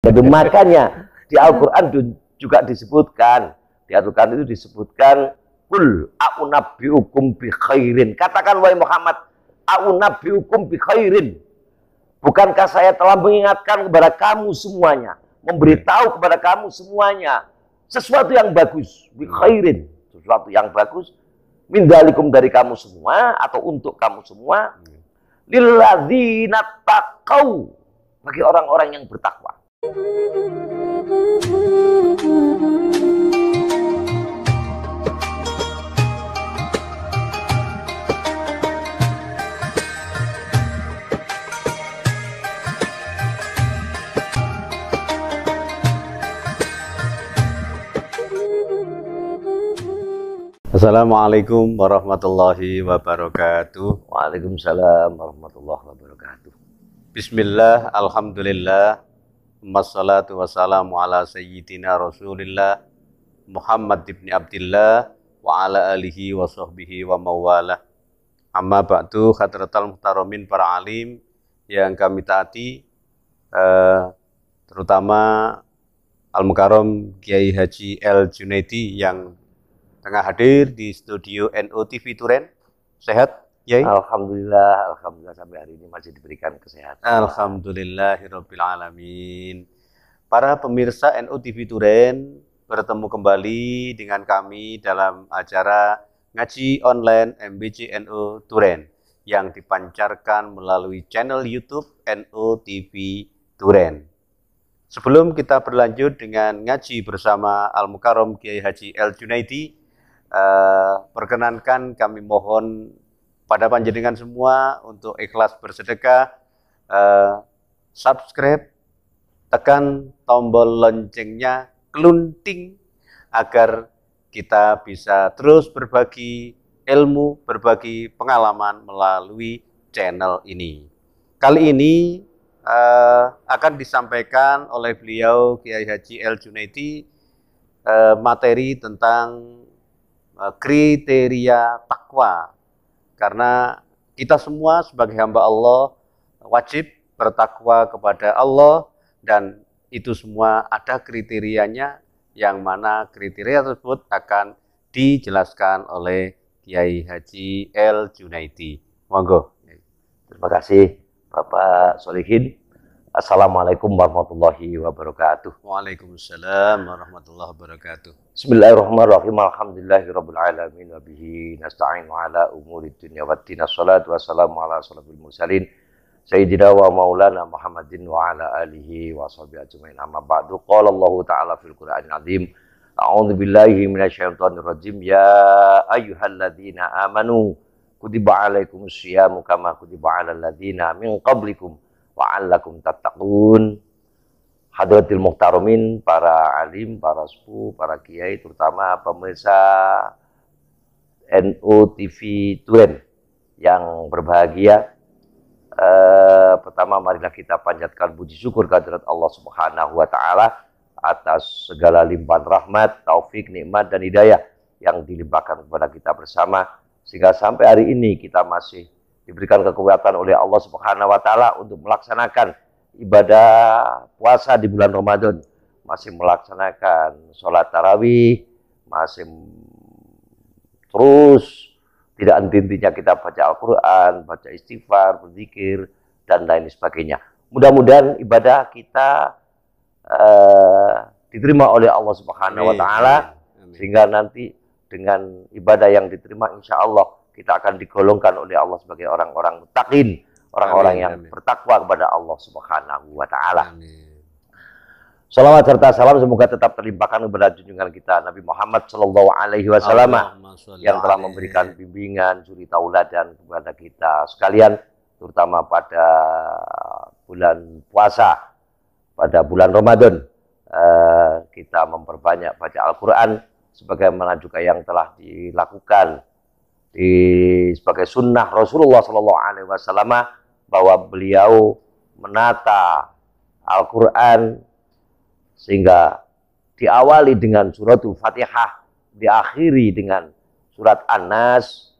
Jadi makanya di Al-Quran juga disebutkan, di Al-Quran itu disebutkan kul a'unabbi'ukum bi khairin. Katakan wahai Muhammad, a'unabbi'ukum bi khairin. Bukankah saya telah mengingatkan kepada kamu semuanya, memberitahu kepada kamu semuanya sesuatu yang bagus, bi khairin, sesuatu yang bagus, min dzalikum dari kamu semua atau untuk kamu semua, lilladzina taqau, bagi orang-orang yang bertakwa. Assalamualaikum warahmatullahi wabarakatuh. Waalaikumsalam warahmatullahi wabarakatuh. Bismillah, alhamdulillah, wassalatu wassalamu ala sayyidina rasulillah Muhammad ibn Abdillah wa ala alihi wa sahbihi wa mawalah. Amma ba'du, hadratal muhtaramin para alim yang kami taati, terutama Al-Mukarram Kiai Haji El Junaidi yang tengah hadir di studio NU TV Turen. Sehat, Yai? Alhamdulillah, alhamdulillah sampai hari ini masih diberikan kesehatan. Alhamdulillahirabbil alamin. Para pemirsa NU TV Turen, bertemu kembali dengan kami dalam acara ngaji online MBC NU Turen yang dipancarkan melalui channel YouTube NU TV Turen. Sebelum kita berlanjut dengan ngaji bersama Al-Mukarram Kiai Haji El Junaidi, perkenankan kami mohon pada panjenengan semua untuk ikhlas bersedekah, subscribe, tekan tombol loncengnya, kelunting, agar kita bisa terus berbagi ilmu, berbagi pengalaman melalui channel ini. Kali ini akan disampaikan oleh beliau Kiai Haji El Junaidi materi tentang kriteria takwa, karena kita semua sebagai hamba Allah wajib bertakwa kepada Allah, dan itu semua ada kriterianya, yang mana kriteria tersebut akan dijelaskan oleh Kiai Haji El Junaidi. Monggo. Terima kasih Bapak Solihin. Assalamualaikum warahmatullahi wabarakatuh. Waalaikumsalam warahmatullahi wabarakatuh. Bismillahirrahmanirrahim. Alhamdulillahirabbil alamin wa bihi nasta'in ala umurid dunya waddin. Wassalatu wassalamu ala asyrofil mursalin sayyidina wa maulana Muhammadin wa ala alihi wa sahbihi ajmain. Amma ba'du. Qala Allah ta'ala fil Qur'anil azim. A'udzu billahi minasyaitonir rajim. Ya ayyuhalladzina amanu kutiba alaikumus syiyamu kama kutiba alal ladzina min qablikum wa'allakum tattaqun. Hadratil muhtaramin, para alim, para sepuh, para kiai, terutama pemirsa NU TV Turen yang berbahagia. Pertama, marilah kita panjatkan puji syukur kehadirat Allah Subhanahu wa Ta'ala atas segala limpahan rahmat, taufik, nikmat, dan hidayah yang dilimpahkan kepada kita bersama, sehingga sampai hari ini kita masih diberikan kekuatan oleh Allah Subhanahu wa Ta'ala untuk melaksanakan ibadah puasa di bulan Ramadan, masih melaksanakan sholat tarawih, masih terus tidak henti-hentinya kita baca Al-Quran, baca istighfar, berzikir, dan lain sebagainya. Mudah-mudahan ibadah kita diterima oleh Allah Subhanahu wa Ta'ala, sehingga nanti dengan ibadah yang diterima, insya Allah kita akan digolongkan oleh Allah sebagai orang-orang muttaqin, orang-orang yang bertakwa kepada Allah Subhanahu wa Ta'ala. Salawat serta salam semoga tetap terlimpahkan kepada junjungan kita Nabi Muhammad Shallallahu Alaihi Wasallam yang telah memberikan bimbingan, suri tauladan kepada kita sekalian, terutama pada bulan puasa, pada bulan Ramadan. Kita memperbanyak baca Al-Quran sebagaimana juga yang telah dilakukan sebagai sunnah Rasulullah Shallallahu Alaihi Wasallam, bahwa beliau menata Al-Quran sehingga diawali dengan suratul Fatihah, diakhiri dengan surat An-Nas,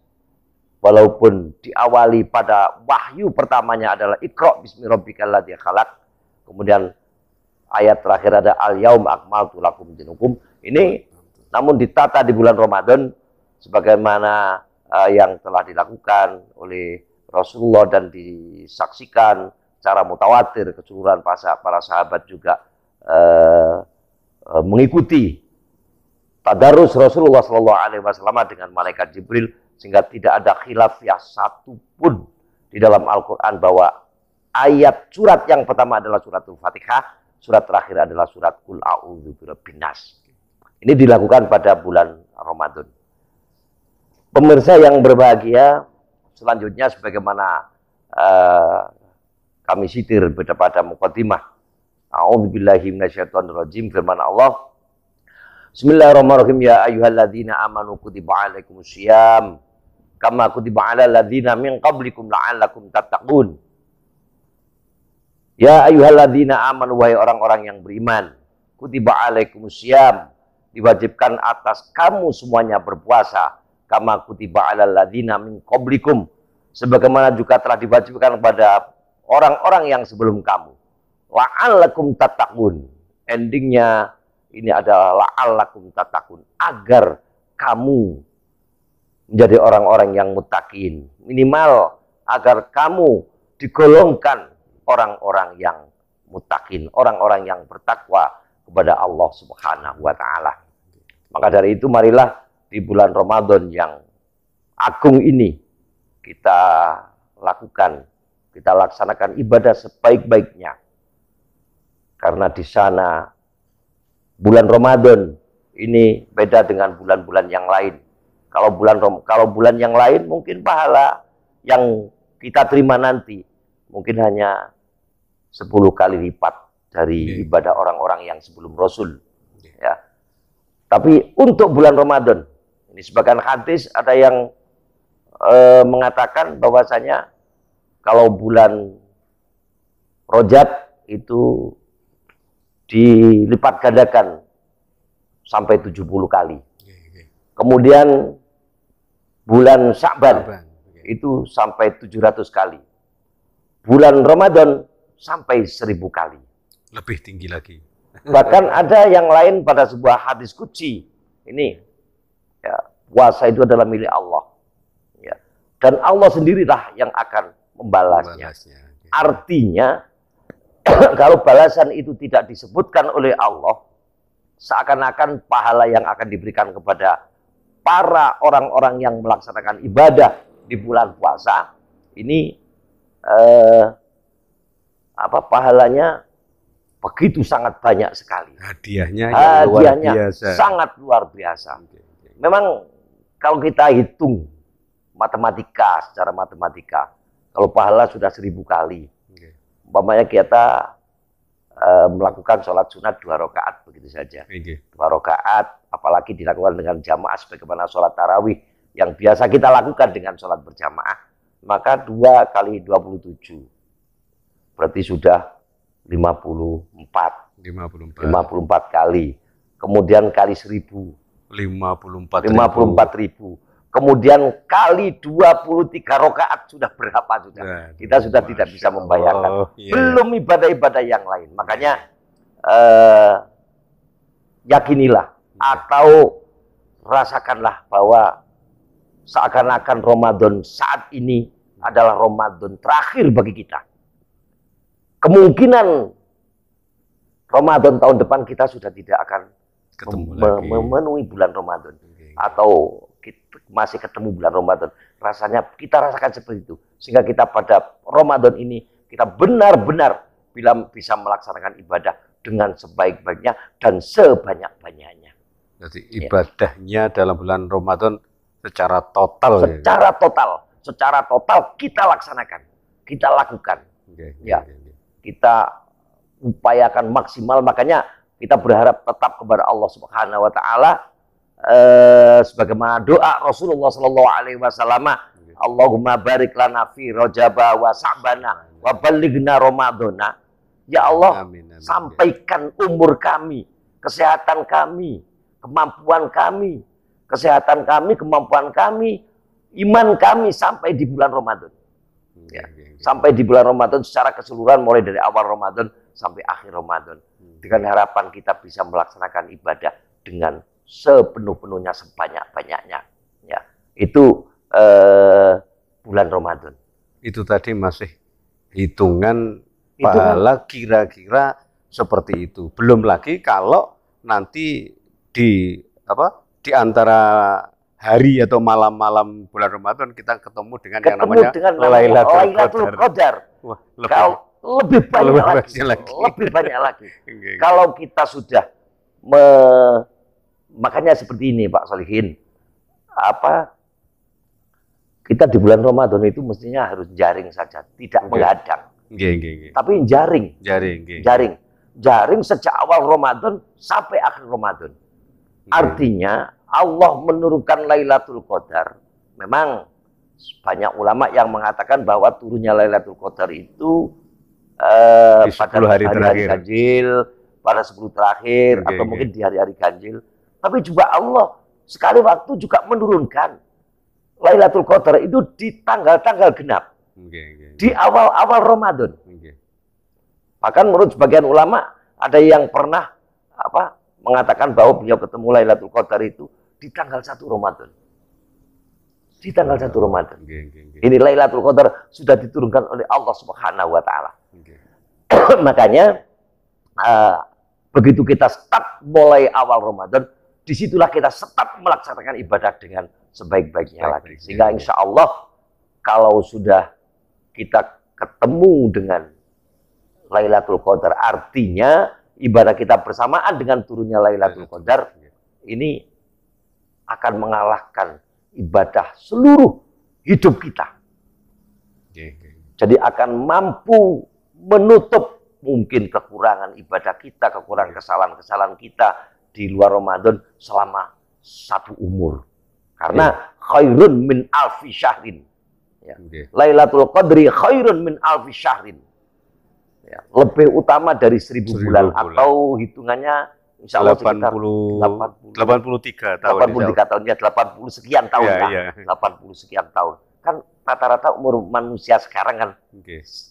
walaupun diawali pada wahyu pertamanya adalah Iqra bismi rabbikal ladzi khalaq, kemudian ayat terakhir ada al-yaum akmaltu lakum dinukum. Ini namun ditata di bulan Ramadan sebagaimana yang telah dilakukan oleh Rasulullah dan disaksikan secara mutawatir, keseluruhan para sahabat juga mengikuti tadarus Rasulullah SAW dengan malaikat Jibril, sehingga tidak ada khilafiyah satupun di dalam Al-Quran bahwa ayat surat yang pertama adalah suratul Fatihah, surat terakhir adalah surat Qul a'udzu birabbin nas. Ini dilakukan pada bulan Ramadan. Pemirsa yang berbahagia, selanjutnya sebagaimana kami sitir pada muqaddimah, a'udzubillahi minasyaitonirrajim, firman Allah, Bismillahirrahmanirrahim, ya ayyuhalladzina amanu kutiba alaikumusiyam kama kutiba alal ladzina min qablikum la'allakum tattaqun. Ya ayyuhalladzina amanu, wahai orang-orang yang beriman, kutiba alaikumusiyam, diwajibkan atas kamu semuanya berpuasa, kama kutiba alal ladzina min qablikum, sebagaimana juga telah diwajibkan kepada orang-orang yang sebelum kamu. La'allakum tattaqun. Endingnya ini adalah la'allakum tattaqun, agar kamu menjadi orang-orang yang muttaqin. Minimal agar kamu digolongkan orang-orang yang muttaqin, orang-orang yang bertakwa kepada Allah Subhanahu wa taala. Maka dari itu marilah di bulan Ramadan yang agung ini kita lakukan, kita laksanakan ibadah sebaik-baiknya. Karena di sana bulan Ramadan ini beda dengan bulan-bulan yang lain. Kalau bulan yang lain mungkin pahala yang kita terima nanti mungkin hanya 10 kali lipat dari ibadah orang-orang yang sebelum Rasul. Ya. Tapi untuk bulan Ramadan, ini sebagian hadis ada yang mengatakan bahwasanya kalau bulan Rajab itu dilipat gandakan sampai 70 kali. Kemudian bulan Sya'ban itu sampai 700 kali. Bulan Ramadan sampai 1000 kali. Lebih tinggi lagi. Bahkan ada yang lain pada sebuah hadis qudsi. Ini ya, puasa itu adalah milik Allah. Ya. Dan Allah sendirilah yang akan membalasnya. Artinya kalau balasan itu tidak disebutkan oleh Allah, seakan-akan pahala yang akan diberikan kepada para orang-orang yang melaksanakan ibadah di bulan puasa ini pahalanya begitu sangat banyak sekali. Hadiahnya luar biasa. Sangat luar biasa. Memang kalau kita hitung secara matematika, kalau pahala sudah 1000 kali. Umpamanya kita melakukan sholat sunat 2 rakaat begitu saja. 2 rakaat, apalagi dilakukan dengan jamaah sebagaimana sholat tarawih yang biasa kita lakukan dengan sholat berjamaah, maka 2 kali 27 berarti sudah 54 kali. Kemudian kali 1000 54.000. Kemudian kali 23 rakaat sudah berapa sudah? Kita sudah tidak bisa membayangkan. Belum ibadah-ibadah yang lain. Makanya yakinilah atau rasakanlah bahwa seakan-akan Ramadan saat ini adalah Ramadan terakhir bagi kita. Kemungkinan Ramadan tahun depan kita sudah tidak akan memenuhi bulan Ramadan. Atau masih ketemu bulan Ramadan, rasanya kita rasakan seperti itu, sehingga kita pada Ramadan ini kita benar-benar bisa melaksanakan ibadah dengan sebaik-baiknya dan sebanyak-banyaknya. Jadi ibadahnya dalam bulan Ramadan secara total, secara total kita laksanakan, kita lakukan, kita upayakan maksimal. Makanya kita berharap tetap kepada Allah Subhanahu Wa Taala. Sebagaimana doa Rasulullah Sallallahu Alaihi Wasallam, Allahumma barik lana fi Rajaba wa Sa'bana wa balighna Ramadana. Ya Allah, sampaikan umur kami, kesehatan kami, kemampuan kami, kemampuan kami, iman kami sampai di bulan Ramadan. Sampai di bulan Ramadan secara keseluruhan, mulai dari awal Ramadan sampai akhir Ramadan. Dengan harapan kita bisa melaksanakan ibadah dengan sepenuh-penuhnya, sebanyak-banyaknya. Ya, itu bulan Ramadan. Itu tadi masih hitungan pahala kira-kira seperti itu. Belum lagi kalau nanti di antara hari atau malam-malam bulan Ramadan kita ketemu dengan yang namanya Lailatul Qadar. Wah, lebih banyak lagi. Kalau kita sudah makanya seperti ini Pak Solihin, kita di bulan Ramadan itu mestinya harus jaring saja, tidak menghadang. Tapi jaring sejak awal Ramadan sampai akhir Ramadan. Artinya Allah menurunkan Lailatul Qadar. Memang banyak ulama yang mengatakan bahwa turunnya Lailatul Qadar itu pada hari-hari ganjil, pada 10 terakhir, atau mungkin di hari-hari ganjil. Tapi juga Allah sekali waktu juga menurunkan Lailatul Qadar itu di tanggal-tanggal genap. Di awal-awal Ramadan. Bahkan menurut sebagian ulama ada yang pernah mengatakan bahwa beliau ketemu Lailatul Qadar itu di tanggal 1 Ramadan. Di tanggal 1 Ramadan. Ini Lailatul Qadar sudah diturunkan oleh Allah Subhanahu wa taala. Makanya begitu kita start mulai awal Ramadan, disitulah kita start melaksanakan ibadah dengan sebaik-baiknya lagi. Sehingga insya Allah kalau sudah kita ketemu dengan Lailatul Qadar, artinya ibadah kita bersamaan dengan turunnya Lailatul Qadar, ini akan mengalahkan ibadah seluruh hidup kita. Jadi akan mampu menutup mungkin kekurangan ibadah kita, kekurangan kesalahan-kesalahan kita di luar Ramadan selama satu umur. Karena khairun min alfi syahrin. Ya. Lailatul Qadri khairun min alfi syahrin. Ya. Lebih utama dari 1000 bulan. Atau hitungannya insya Allah 83 tahun. 83 tahun, ya 80 sekian tahun. Ya, 80 sekian tahun. Kan rata-rata umur manusia sekarang kan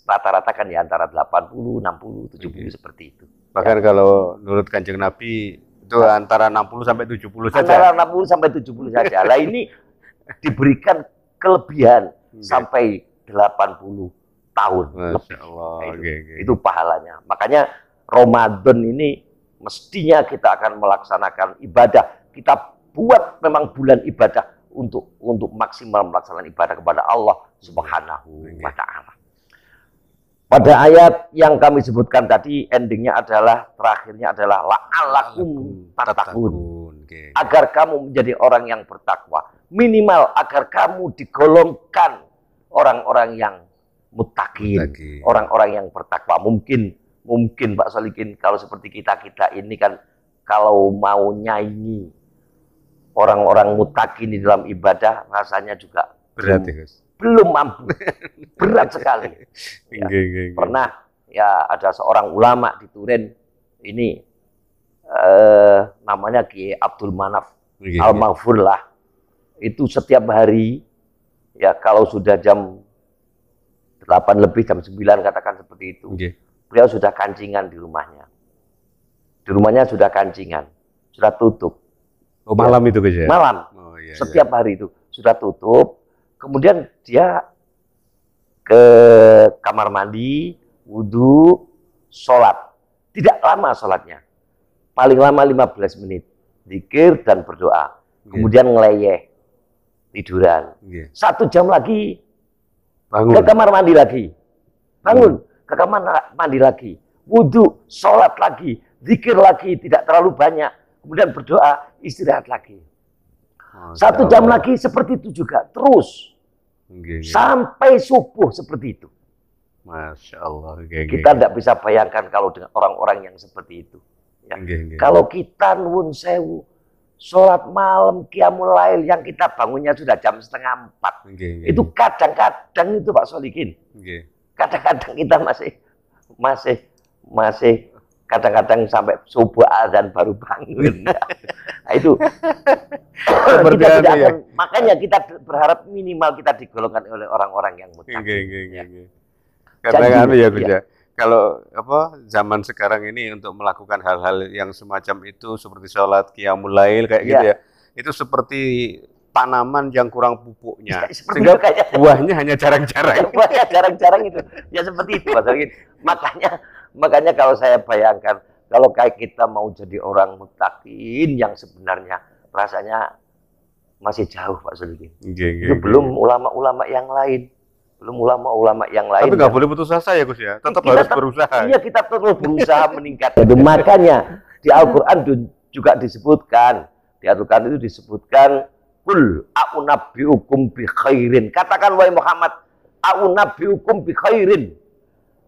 rata-rata kan di antara 80, 60, 70 seperti itu. Bahkan kalau menurut Kanjeng Nabi itu antara 60 sampai 70 saja. Antara 60 sampai 70 saja. Lah ini diberikan kelebihan sampai 80 tahun. Masya Allah. Itu pahalanya. Makanya Ramadan ini mestinya kita akan melaksanakan ibadah. Kita buat memang bulan ibadah untuk maksimal melaksanakan ibadah kepada Allah Subhanahu wa taala. Pada ayat yang kami sebutkan tadi, endingnya adalah, terakhirnya adalah la'allakum tattaqun. Agar kamu menjadi orang yang bertakwa. Minimal agar kamu digolongkan orang-orang yang muttaqin, orang-orang yang bertakwa. Mungkin Pak Solikin, kalau seperti kita ini kan kalau mau nyanyi orang-orang muttaqin di dalam ibadah rasanya juga berat, belum mampu. Berat sekali. Ya. Pernah ya ada seorang ulama di Turin, ini namanya Kiai Abdul Manaf Al-Maghfur lah. Itu setiap hari ya kalau sudah jam 8 lebih, jam 9 katakan seperti itu. Beliau sudah kancingan di rumahnya. Di rumahnya sudah kancingan, sudah tutup. Oh, malam itu guys ya? Malam. Oh, iya, setiap hari itu sudah tutup. Kemudian dia ke kamar mandi, wudhu, sholat. Tidak lama sholatnya. Paling lama 15 menit. Zikir dan berdoa. Kemudian ngeleyeh. Tiduran. 1 jam lagi bangun. Ke kamar mandi lagi. Bangun. Ke kamar mandi lagi. Wudhu, sholat lagi. Zikir lagi. Tidak terlalu banyak. Kemudian berdoa, istirahat lagi. 1 jam lagi seperti itu juga. Terus. Sampai subuh seperti itu. Masya Allah. Kita tidak bisa bayangkan kalau dengan orang-orang yang seperti itu. Ya. Kalau kita nuwun sewu, sholat malam, qiyamul lail yang kita bangunnya sudah jam 3:30. Itu kadang-kadang itu Pak Solikin. Kadang-kadang kita masih kadang-kadang sampai subuh azan baru bangun. Nah, itu kita tidak akan, makanya kita berharap minimal kita digolongkan oleh orang-orang yang muttaqin. Karena kan ya, kalau apa zaman sekarang ini untuk melakukan hal-hal yang semacam itu seperti sholat qiyamul lail kayak gitu ya, itu seperti tanaman yang kurang pupuknya, sehingga buahnya hanya jarang-jarang. Buahnya jarang-jarang itu, ya seperti itu Mas Algin. Makanya kalau saya bayangkan, kalau kayak kita mau jadi orang muttaqin yang sebenarnya rasanya masih jauh Pak Sulaiman. Itu belum ulama-ulama yang lain. Tapi nggak boleh putus asa ya Gus ya, tetap harus berusaha. Iya, kita terus berusaha meningkat. Jadi makanya di Al-Quran juga disebutkan, di Al-Quran itu disebutkan, Qul a'unabbi'ukum bi khairin. Katakan wahai Muhammad, a'unabbi'ukum bi khairin.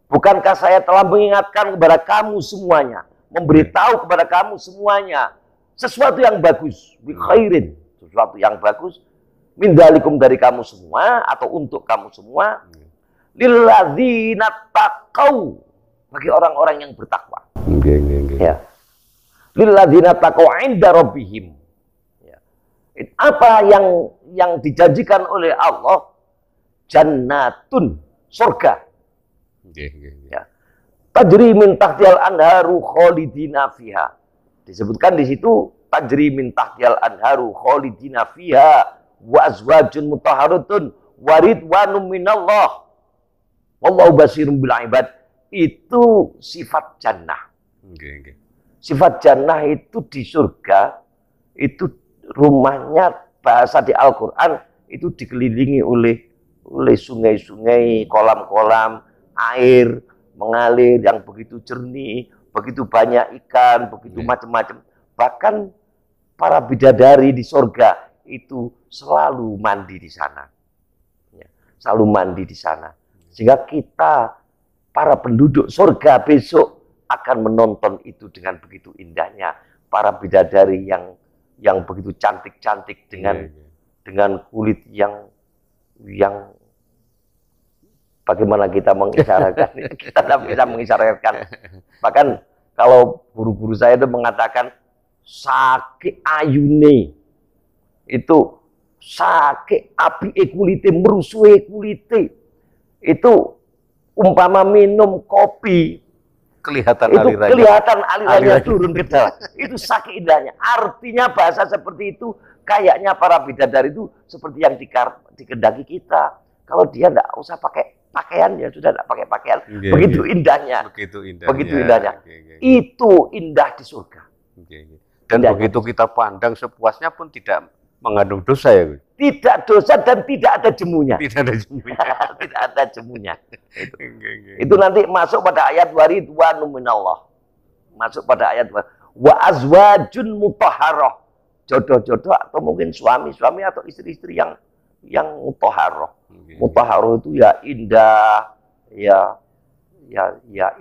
Bukankah saya telah mengingatkan kepada kamu semuanya, memberitahu kepada kamu semuanya sesuatu yang bagus, bi khairin, sesuatu yang bagus. Min dalikum dari kamu semua atau untuk kamu semua, lilladzina taqau, bagi orang-orang yang bertakwa. Ya. Lilladzina taqau 'inda rabbihim. Ya. Apa yang dijanjikan oleh Allah? Jannatun, surga. Ya. Tajri min tahtiyal anharu khalidina fiha. Disebutkan di situ tajri min tahtiyal anharu khalidina fiha. Wa azwajun mutahharatun wa ridwanum minallah wallahu basirun bil ibad. Itu sifat jannah. Sifat jannah itu di surga, itu rumahnya, bahasa di Al-Quran itu dikelilingi oleh sungai-sungai, kolam-kolam, air mengalir yang begitu jernih, begitu banyak ikan, begitu macam-macam. Bahkan para bidadari di surga itu selalu mandi di sana, ya, selalu mandi di sana, sehingga kita para penduduk surga besok akan menonton itu dengan begitu indahnya, para bidadari yang begitu cantik-cantik dengan kulit yang bagaimana kita mengisyaratkan, kita tidak bisa mengisyaratkan. Bahkan kalau guru-guru saya itu mengatakan sakit ayune itu sakit api kulite, merusuhi kulite. Itu umpama minum kopi, kelihatan alirannya turun ke dalam. Itu sakit indahnya. Artinya bahasa seperti itu, kayaknya para bidadari itu seperti yang dikendaki kita. Kalau dia tidak usah pakai pakaian, ya sudah tidak pakai pakaian. Begitu indahnya. Begitu indahnya. Itu indah di surga. Dan begitu kita pandang sepuasnya pun tidak mengandung dosa ya, Gus? Tidak dosa dan tidak ada jemunya. Tidak ada jemunya. Tidak ada jemunya. Itu nanti masuk pada ayat waridwanum minallah. Masuk pada ayat wa azwajun mutahharah. Jodoh-jodoh atau mungkin suami-suami atau istri-istri yang mutahharah. Mutahharah itu ya indah, ya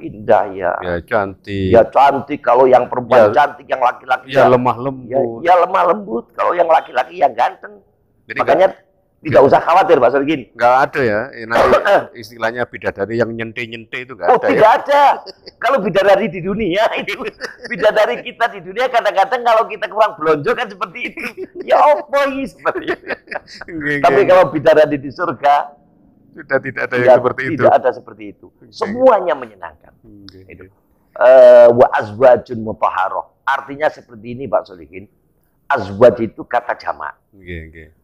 indah, ya cantik. Ya cantik kalau yang perempuan cantik, yang laki-laki ya lemah lembut. Ya lemah lembut kalau yang laki-laki yang ganteng. Jadi makanya tidak usah khawatir Pak Sargin. Nggak ada ya, nanti istilahnya bidadari yang nyente-nyente itu nggak ada. Tidak ada. Kalau bidadari di dunia itu, bidadari kita di dunia kadang-kadang kalau kita kurang belonjo kan seperti itu. Ya apa seperti itu. Tapi kalau bidadari di surga sudah tidak ada yang seperti itu. Tidak ada seperti itu. Semuanya menyenangkan. Itu. Wa azwajun mutahharah. Artinya seperti ini Pak Solihin. Azwaj itu kata jamak.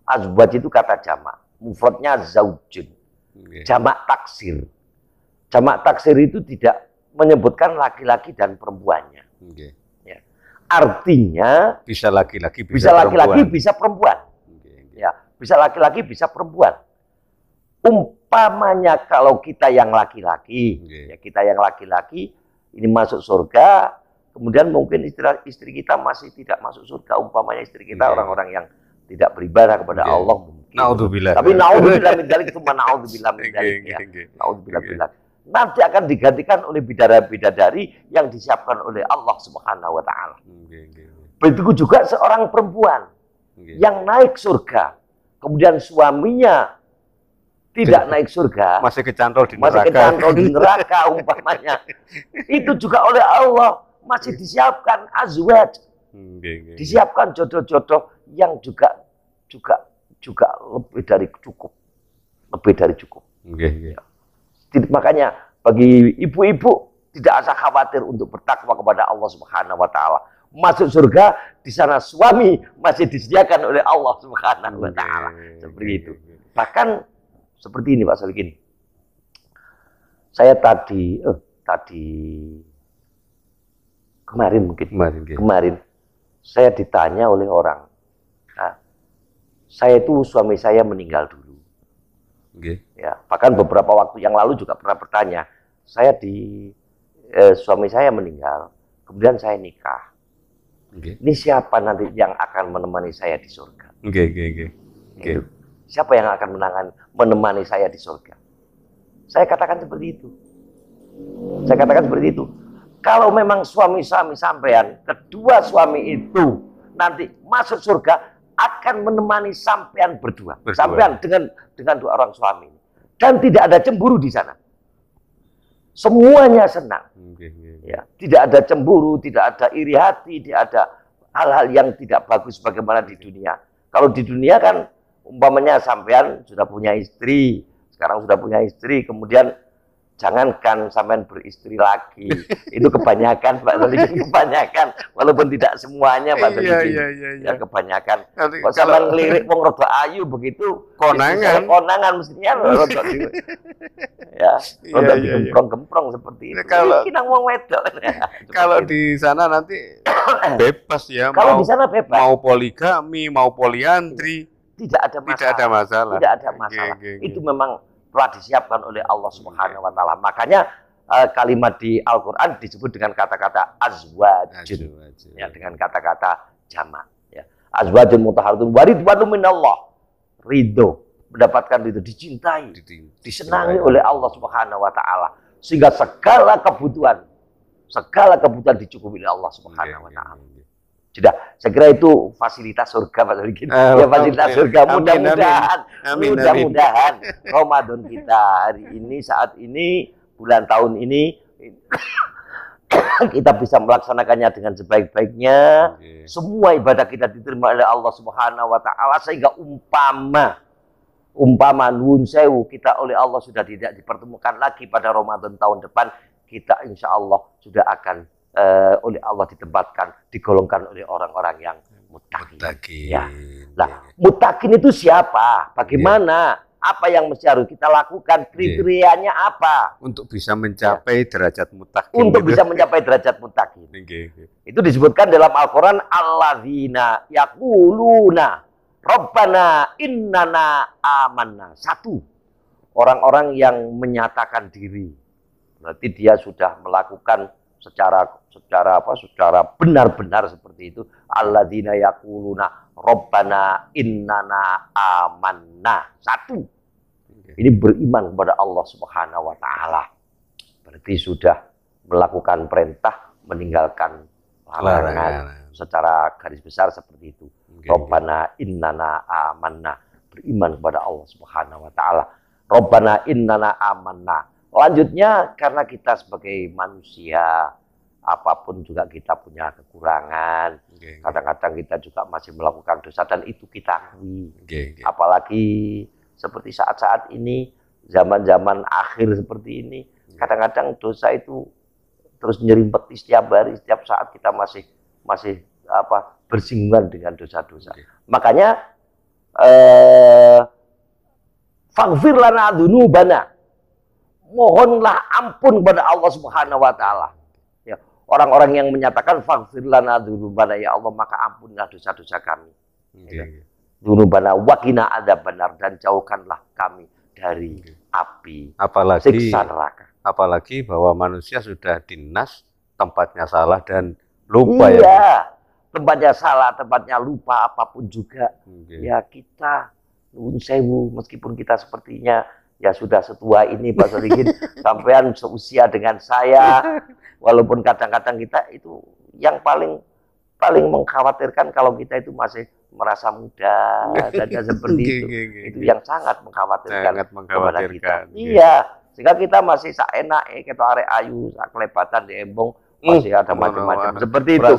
Azwaj itu kata jamak. Mufradnya zaujun. Jamak taksir. Jamak taksir itu tidak menyebutkan laki-laki dan perempuannya. Ya. Artinya bisa laki-laki bisa perempuan. Ya, bisa laki-laki bisa perempuan. Umpamanya kalau kita yang laki-laki, ya kita yang laki-laki ini masuk surga, kemudian mungkin istri kita masih tidak masuk surga. Umpamanya istri kita orang-orang yang tidak beribadah kepada Allah mungkin. Naudzubillah. Tapi naudzubillah min dzalik, itu naudzubillah min dzalik ya. Naudzubillah. Nanti akan digantikan oleh bidadari yang disiapkan oleh Allah Subhanahu wa taala. Begitu juga seorang perempuan yang naik surga, kemudian suaminya tidak naik surga, masih kecantol di neraka umpamanya. Itu juga oleh Allah masih disiapkan azwaj. Disiapkan jodoh-jodoh yang juga lebih dari cukup. Lebih dari cukup. Ya. Makanya Bagi ibu-ibu tidak usah khawatir untuk bertakwa kepada Allah Subhanahu wa taala. Masuk surga di sana suami masih disediakan oleh Allah Subhanahu wa taala. Seperti itu. Bahkan seperti ini Pak Solikin. Saya tadi kemarin saya ditanya oleh orang. Nah, saya itu suami saya meninggal dulu. Ya, bahkan beberapa waktu yang lalu juga pernah bertanya. Suami saya meninggal, kemudian saya nikah. Ini siapa nanti yang akan menemani saya di surga? Siapa yang akan menemani saya di surga? Saya katakan seperti itu. Kalau memang suami-suami sampean, kedua suami itu nanti masuk surga, akan menemani sampean berdua. Sampean dengan dua orang suami. Dan tidak ada cemburu di sana. Semuanya senang. Ya, tidak ada cemburu, tidak ada iri hati, tidak ada hal-hal yang tidak bagus bagaimana di dunia. Kalau di dunia kan umpamanya sampean sudah punya istri, sekarang sudah punya istri, kemudian jangankan sampean beristri lagi. Itu kebanyakan Pak Solikin, kebanyakan. Walaupun tidak semuanya Pak Solikin. Ya kebanyakan. Kok sampean ngelirik wong rada ayu begitu, konangan mestinya rada ya, rada gemprong-gemprong seperti itu. Kalau kinang wong wedok. Kalau di sana nanti bebas ya. Kalau di sana bebas. Mau poligami, mau poliandri, tidak ada masalah. Tidak ada masalah. Itu memang telah disiapkan oleh Allah Subhanahu wa taala. Makanya kalimat di Al-Qur'an disebut dengan kata-kata azwajun. Ya, dengan kata-kata jamak, ya. Azwajun mutahharatun wa ridwanun minallah. Ridho, mendapatkan ridho, dicintai, disenangi oleh Allah Subhanahu wa taala. Sehingga segala kebutuhan dicukupi oleh Allah Subhanahu wa taala. Sudah, saya kira itu fasilitas surga Pak Solikin. Ya, fasilitas surga. Mudah-mudahan Ramadan kita hari ini, saat ini, bulan tahun ini kita bisa melaksanakannya dengan sebaik-baiknya. Semua ibadah kita diterima oleh Allah Subhanahu wa taala, sehingga umpama nuwun sewu kita oleh Allah sudah tidak dipertemukan lagi pada Ramadan tahun depan, kita insya Allah sudah akan oleh Allah ditempatkan, digolongkan oleh orang-orang yang muttaqin. Ya. Nah, muttaqin itu siapa? Bagaimana? Apa yang mesti harus kita lakukan? Kriterianya apa? Untuk bisa mencapai derajat muttaqin. Untuk bisa mencapai derajat muttaqin. Itu disebutkan dalam Al-Quran, alladzina yaquluna Rabbana innana amanna. Satu, orang-orang yang menyatakan diri. Berarti dia sudah melakukan secara benar-benar seperti itu. Alladzina yaquluna Rabbana innana amanna. Satu, ini beriman kepada Allah Subhanahu wa taala. Berarti sudah melakukan perintah, meninggalkan larangan. Secara garis besar seperti itu. Rabbana innana amanna, beriman kepada Allah Subhanahu wa taala. Rabbana innana amanna. Lanjutnya, karena kita sebagai manusia, apapun juga kita punya kekurangan. Kadang-kadang kita juga masih melakukan dosa, dan itu kita akui. Apalagi seperti saat-saat ini, zaman-zaman akhir seperti ini, kadang-kadang dosa itu terus nyerimpeti setiap hari, setiap saat kita masih bersinggungan dengan dosa-dosa. Makanya faghfir lana dzunubana, mohonlah ampun kepada Allah Subhanahu wa taala. Ya, orang-orang yang menyatakan faghfir lana dzunubana, ya Allah maka ampunilah dosa-dosa kami. Dzunubana wa qina adzabannar, dan jauhkanlah kami dari api, siksa neraka. Apalagi bahwa manusia sudah dinas, tempatnya salah dan lupa. Tempatnya salah, tempatnya lupa, apapun juga. Ya kita nuwun sewu, meskipun kita sepertinya ya sudah setua ini Pak Solikin, sampean seusia dengan saya, walaupun kadang-kadang kita itu yang paling mengkhawatirkan kalau kita itu masih merasa muda saja seperti itu. Itu yang sangat mengkhawatirkan kepada kita. Iya, sehingga kita masih saenak kita arek ayu, sak kelebatan di embong, masih ada macam-macam seperti itu.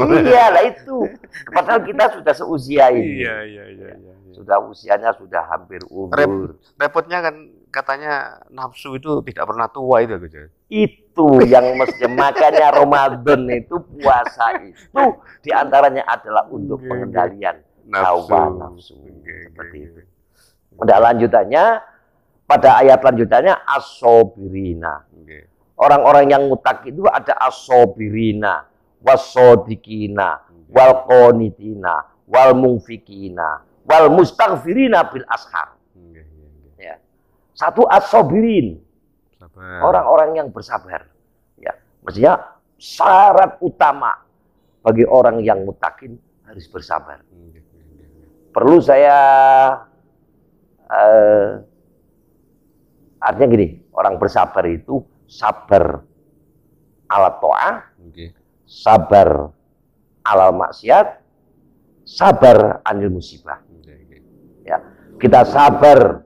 Iya lah itu. Padahal kita sudah seusia ini. Iya. Sudah usianya sudah hampir umur. Repotnya kan katanya nafsu itu tidak pernah tua itu Gus. Itu yang mestinya, makanya Ramadan itu, puasa itu diantaranya adalah untuk pengendalian hawa nafsu. Seperti itu. Pada lanjutannya, pada ayat lanjutannya as-sobirina. Orang-orang yang muttaqin itu ada as-sobirina, was-sodikina, wal qonitina, wal mungfikina, wal mustaghfirina bil ashar. Ya. Satu as-sobirin. Orang-orang yang bersabar. Ya, maksudnya syarat utama bagi orang yang muttaqin harus bersabar. Perlu saya artinya gini, orang bersabar itu sabar ala ta'ah, sabar ala maksiat, sabar anil musibah. Ya, kita sabar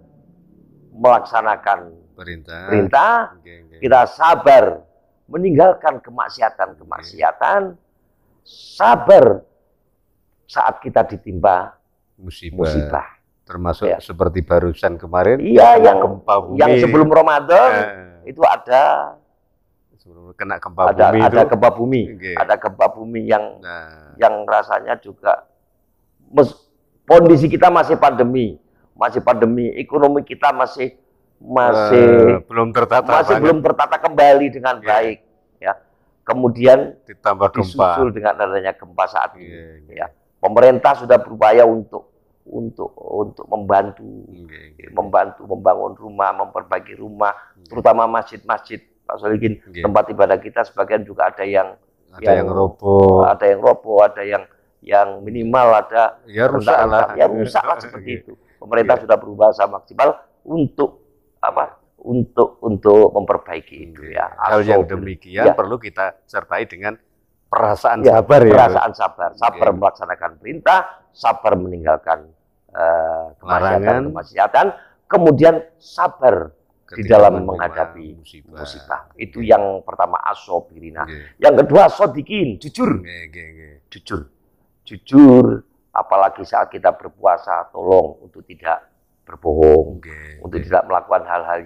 melaksanakan perintah, kita sabar meninggalkan kemaksiatan, sabar saat kita ditimpa musibah. Termasuk ya, seperti barusan kemarin, iya, yang sebelum Ramadan itu ada kena gempa bumi, ada gempa bumi, ada gempa bumi yang rasanya juga kondisi kita masih pandemi, ekonomi kita masih belum tertata kembali dengan baik, ya. Kemudian ditambah disusul dengan adanya gempa saat ini, ya. Pemerintah sudah berupaya untuk membantu membangun rumah, memperbaiki rumah, terutama masjid-masjid, Pak Solihin, tempat ibadah kita sebagian juga ada yang roboh, ada yang minimal, ada rusak lah seperti itu. Pemerintah sudah berusaha maksimal untuk memperbaiki itu, ya. Hal yang demikian perlu kita sertai dengan perasaan sabar, sabar melaksanakan perintah, sabar meninggalkan kemaksiatan, kemudian sabar di dalam menghadapi musibah. Itu yang pertama, as-sobirina. Yang kedua, sodikin, jujur. Jujur, apalagi saat kita berpuasa, tolong untuk tidak berbohong, untuk tidak melakukan hal-hal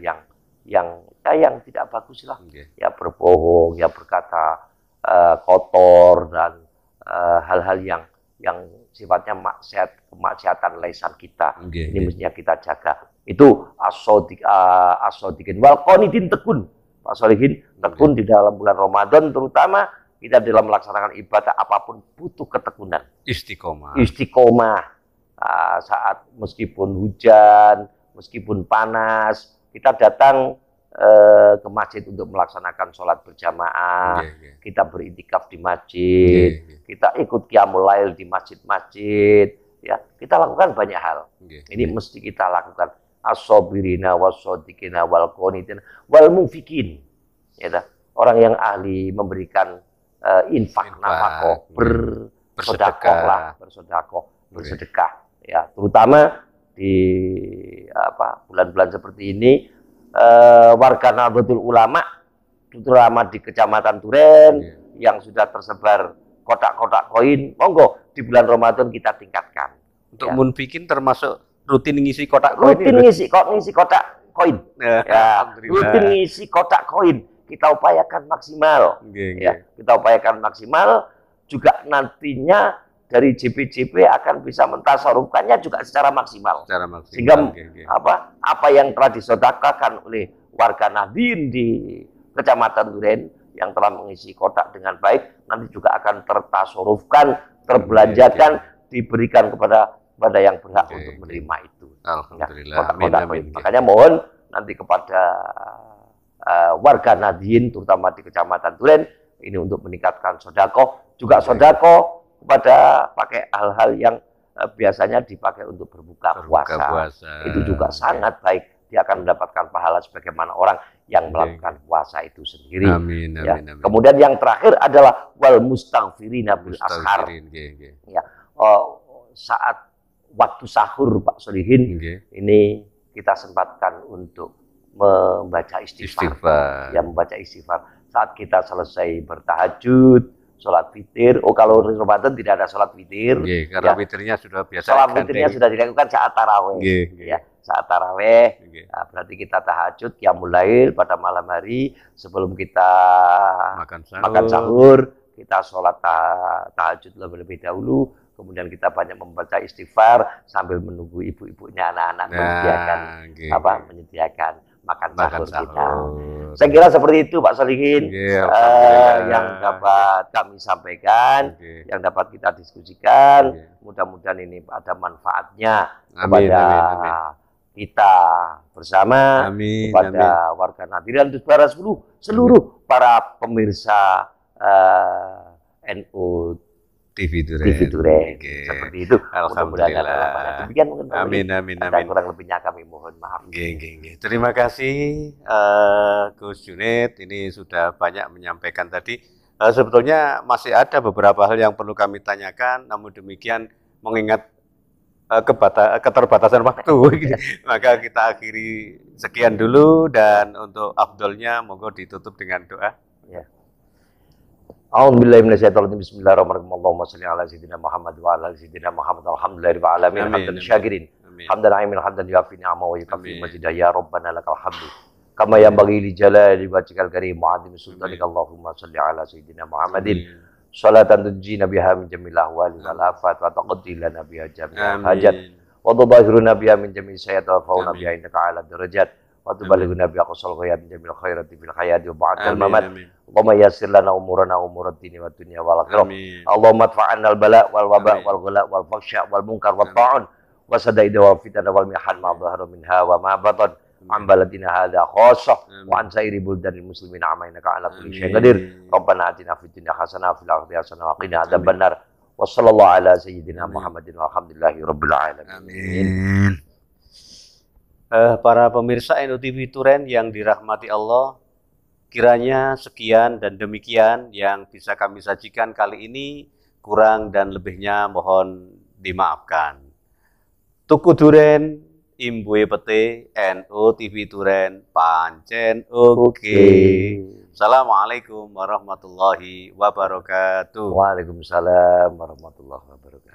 yang tidak bagus lah. Ya berbohong, ya berkata kotor, dan hal-hal yang sifatnya kemaksiatan lisan kita. Ini mestinya kita jaga. Itu as-sodikin wal qonitin, tekun. Pak Solihin, tekun di dalam bulan Ramadan, terutama kita dalam melaksanakan ibadah apapun butuh ketekunan. Istiqomah. Saat meskipun hujan, meskipun panas, kita datang ke masjid untuk melaksanakan sholat berjamaah, kita beriktikaf di masjid, kita ikut qiyamul lail di masjid-masjid, ya, kita lakukan banyak hal. Ini mesti kita lakukan. As-sobirina was-sodikina wal qonitina wal mufikin. Ya, orang yang ahli memberikan infak, nafkah, bersedekah, ya, terutama di bulan-bulan seperti ini. Warga Nahdlatul Ulama, terutama di Kecamatan Duren, yang sudah tersebar kotak-kotak koin, monggo di bulan Ramadan kita tingkatkan. Untuk munfikin termasuk rutin ngisi kotak koin. Ngisi kotak koin. Ya, rutin ngisi kotak koin. Kita upayakan maksimal. Ya, kita upayakan maksimal. Juga nantinya dari JP-JP akan bisa mentasarufkannya juga secara maksimal. Sehingga apa yang telah disodakakan oleh warga Nahdien di Kecamatan Duren yang telah mengisi kotak dengan baik, nanti juga akan tertasarufkan, terbelanjakan, diberikan kepada yang berhak untuk menerima itu. Alhamdulillah. Amin. Makanya mohon nanti kepada warga Nahdien, terutama di Kecamatan Duren, ini untuk meningkatkan sodako, juga sodako kepada pakai hal-hal yang biasanya dipakai untuk berbuka puasa. Itu juga sangat baik. Dia akan mendapatkan pahala sebagaimana orang yang melakukan puasa itu sendiri. Amin. Kemudian yang terakhir adalah wal mustaghfirina bil ashar. Ya, saat waktu sahur, Pak Solihin, ini kita sempatkan untuk membaca istighfar. Ya, membaca istighfar. Saat kita selesai bertahajud, sholat witir. Kalau Ramadan tidak ada sholat witir. Karena witirnya sudah biasa. Sholat witirnya sudah dilakukan saat tarawih. Ya, saat taraweh. Okay. Nah, berarti kita tahajud, qiyamul lail pada malam hari sebelum kita makan sahur, kita sholat tahajud lebih dahulu. Kemudian kita banyak membaca istighfar sambil menunggu ibu-ibunya anak-anak menyediakan makan sahur kita. Saya kira seperti itu Pak Solihin yang dapat kami sampaikan, yang dapat kita diskusikan. Mudah-mudahan ini ada manfaatnya kepada kita bersama, kepada warga Nadiran Para seluruh para pemirsa NU TV Duren. Seperti itu. Alhamdulillah. Demikian mungkin. Amin. Kurang lebihnya kami mohon maaf. Terima kasih Gus Junid. Ini sudah banyak menyampaikan tadi. Sebetulnya masih ada beberapa hal yang perlu kami tanyakan. Namun demikian mengingat keterbatasan waktu, maka kita akhiri sekian dulu. Dan untuk afdolnya monggo ditutup dengan doa. Ya. A'udzubillahi minasyaitonir rajim. Bismillahirrahmanirrahim. Allahumma shalli ala sayyidina Muhammad wa ala sayyidina Muhammad. Alhamdulillahirabbil alamin. Hamdan syakirin. Hamdan aimin hamdan yuafi ni'amahu wa yukafi majidah ya rabbana lakal hamdu. Kama yanbaghi li jalali wajhikal karim wa 'azimi sultanik. Allahumma shalli ala sayyidina Muhammadin. Salatan tunjina biha min jamil ahwali wal afat wa taqdi lana biha jami'al hajat. Wa tudahhiruna biha min jami'i sayyi'ati wa fauna biha innaka 'ala darajat. Wa tubalighuna biha qasal ghayat min jamil khairati fil hayati wa ba'dal mamat. Allahumma yassir lana umurana umurad dini wa dunya wal akhirah. Allahumma adfa'anna al bala wal waba wal ghala wal fakhsha wal munkar wat ta'un wa sadaida wa fitana wal mihan ma dhahara minha wa ma batan an baladina hadza khassah wa an sairi buldanil muslimin amainaka ala kulli syai'in qadir. Rabbana atina fid dunya hasanah wa fil akhirati hasanah wa qina adzabannar. Wa sallallahu ala sayyidina Muhammadin walhamdulillahi rabbil alamin. Amin. Para pemirsa NU TV Duren yang dirahmati Allah, kiranya sekian dan demikian yang bisa kami sajikan kali ini. Kurang dan lebihnya mohon dimaafkan. Tuku Duren, Imbue Pete, NU TV Duren, pancen oke. Assalamualaikum warahmatullahi wabarakatuh. Waalaikumsalam warahmatullahi wabarakatuh.